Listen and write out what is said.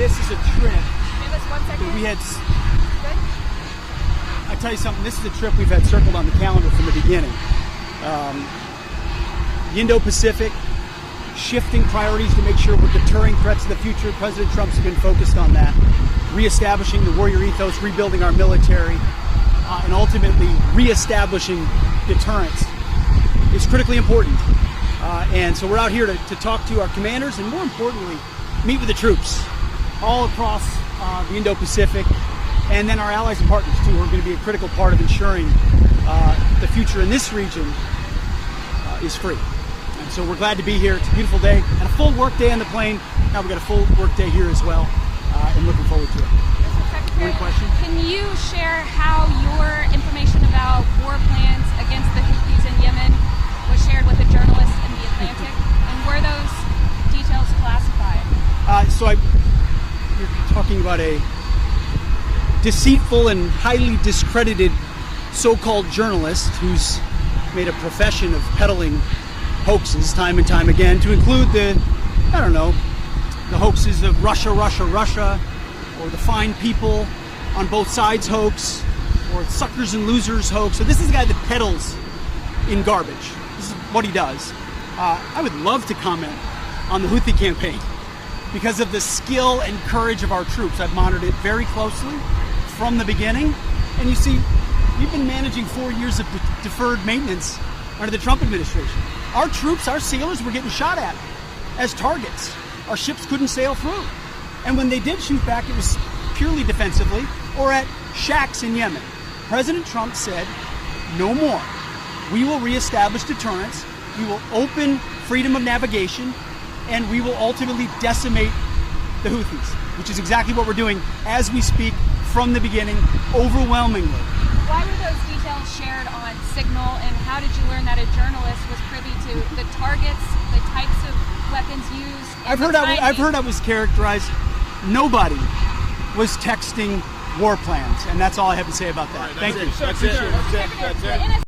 this is a trip. Give us 1 second. We had. Good. I tell you something. This is a trip we've had circled on the calendar from the beginning. The Indo-Pacific, shifting priorities to make sure we're deterring threats in the future. President Trump's been focused on that, reestablishing the warrior ethos, rebuilding our military, and ultimately reestablishing deterrence is critically important. And so we're out here to talk to our commanders and, more importantly, meet with the troops all across the Indo-Pacific, and then our allies and partners, too, who are going to be a critical part of ensuring the future in this region is free. And so we're glad to be here. It's a beautiful day. Had a full work day on the plane. Now we've got a full work day here as well, and looking forward to it. Mr. Secretary, one question? Can you share how your information about war plans against the Houthis in Yemen was shared with a journalist in the Atlantic, and were those details classified? You're talking about a deceitful and highly discredited so-called journalist who's made a profession of peddling hoaxes time and time again, to include the hoaxes of Russia, or the fine people on both sides hoax, or suckers and losers hoax. So this is a guy that peddles in garbage. This is what he does. I would love to comment on the Houthi campaign because of the skill and courage of our troops. I've monitored it very closely from the beginning. And you see, we've been managing 4 years of deferred maintenance under the Trump administration. Our troops, our sailors were getting shot at as targets. Our ships couldn't sail through. And when they did shoot back, it was purely defensively or at shacks in Yemen. President Trump said, no more. We will reestablish deterrence. We will open freedom of navigation, and we will ultimately decimate the Houthis, which is exactly what we're doing as we speak from the beginning, overwhelmingly. Why were those details shared on Signal, and how did you learn that a journalist was privy to the targets, the types of weapons used? I've heard I was characterized. Nobody was texting war plans, and that's all I have to say about that. Thank you. That's it.